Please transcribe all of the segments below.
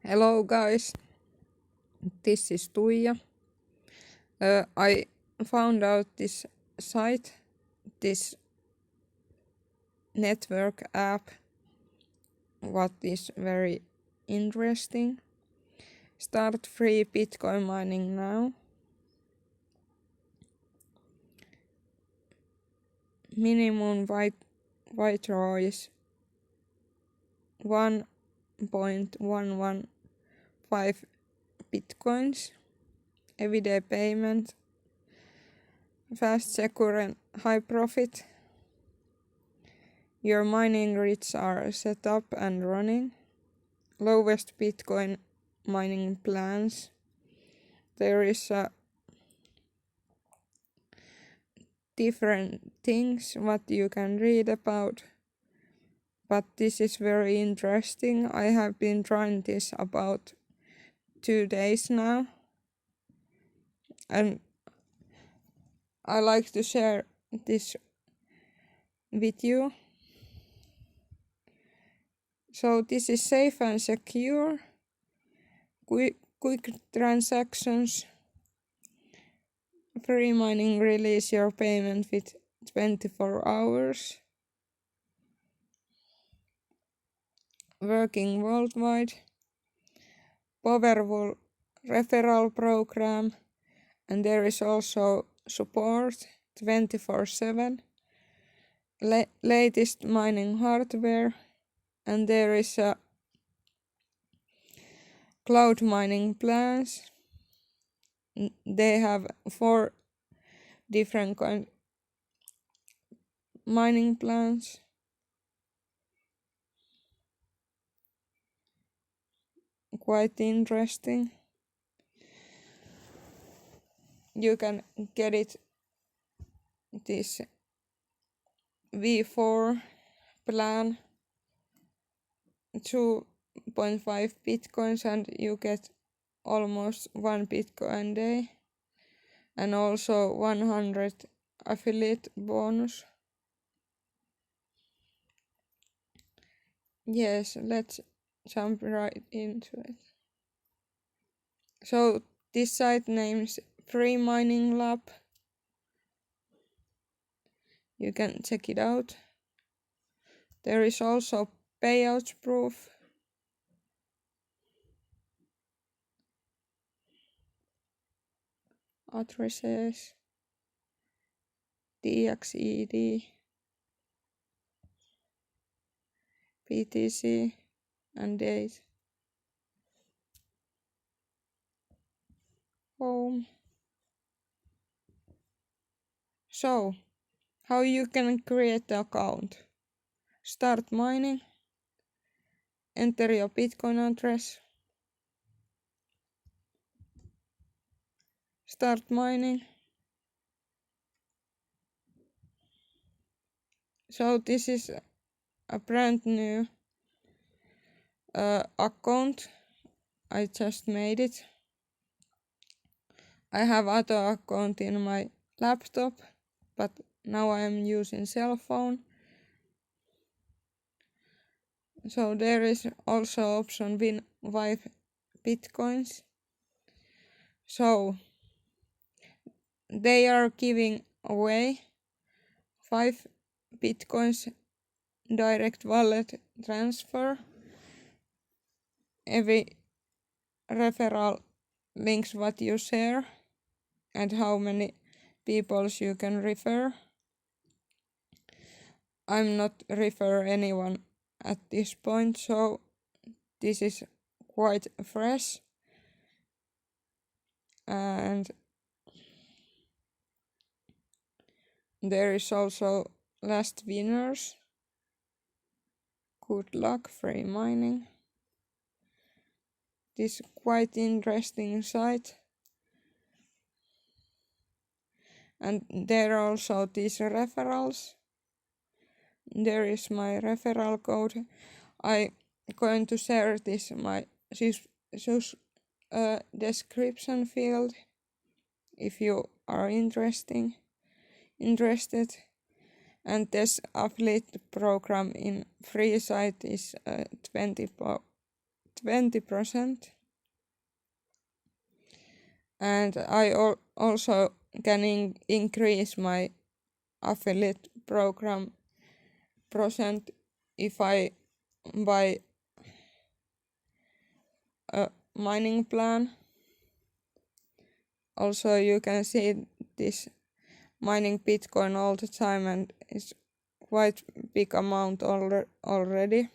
Hello guys, this is Tuija. I found out this site, this network app, what is very interesting. Start free Bitcoin mining now. Minimum withdraw is 1.115 Bitcoins. Everyday payment. Fast, secure and high profit. Your mining rigs are set up and running. Lowest Bitcoin mining plans. There is different things what you can read about, but this is very interesting. I have been trying this about 2 days now, and I like to share this with you. So this is safe and secure, quick transactions. Free mining release your payment with 24 hours. Working worldwide. Powerful referral program, and there is also support 24/7. Latest mining hardware, and there is a cloud mining plans. They have 4 different mining plans. Quite interesting. You can get it this V4 plan 2.5 Bitcoins, and you get almost 1 Bitcoin a day, and also 100 affiliate bonus. Yes, let's jump right into it. So this site names Freemining.club. You can check it out. There is also payout proof. Addresses. DXED. BTC and date. Home. So, how you can create the account? Start mining. Enter your Bitcoin address. Start mining. So this is a brand new account. I just made it. I have other account in my laptop, but now I am using cell phone. So there is also option win 5 Bitcoins. So they are giving away 5 Bitcoins direct wallet transfer. Every referral links what you share and how many people you can refer. I'm not refer anyone at this point, so this is quite fresh. And there is also last winners. Good luck, free mining. This quite interesting site. And there are also these referrals. There is my referral code. I going to share this in my description field if you are interested. And this affiliate program in free site is 24 20%. And I also can increase my affiliate program percent if I buy a mining plan. Also, you can see this mining Bitcoin all the time, and it's quite big amount already.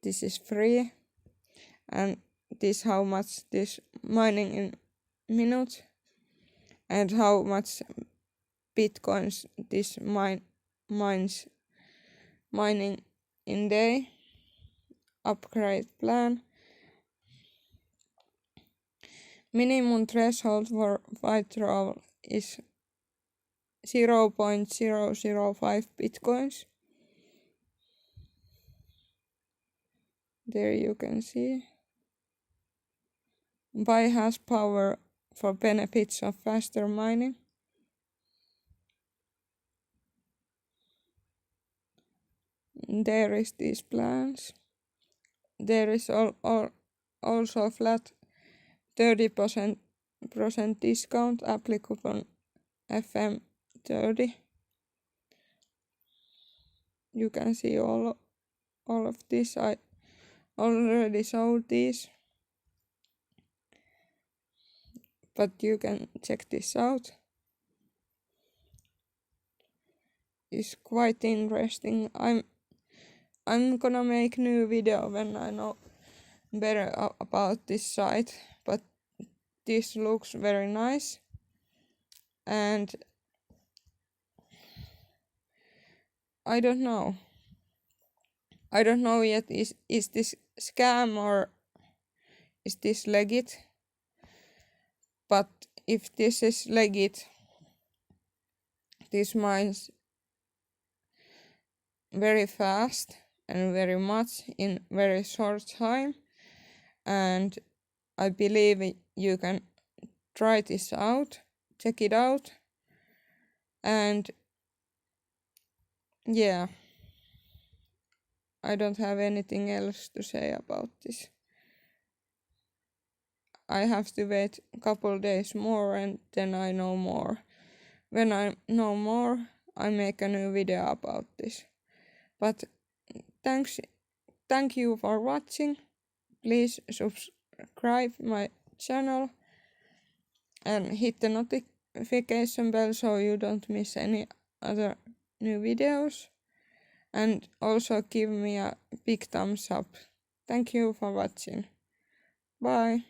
This is free, and this how much this mining in minutes, and how much Bitcoins this mines mining in day. Upgrade plan. Minimum threshold for withdrawal is 0.005 Bitcoins. There you can see. Buy hash power for benefits of faster mining. There is these plans. There is also flat 30% discount applicable FM30. You can see all of this. I already showed these, but you can check this out. It's quite interesting. I'm gonna make new video when I know better about this site, but this looks very nice, and I don't know yet, is this scam or is this legit? But if this is legit, this mines very fast and very much in very short time, and I believe you can try this out, check it out, and yeah, I don't have anything else to say about this. I have to wait a couple days more, and then I know more. When I know more, I make a new video about this. But thank you for watching. Please subscribe my channel and hit the notification bell so you don't miss any other new videos. And also give me a big thumbs up. Thank you for watching. Bye.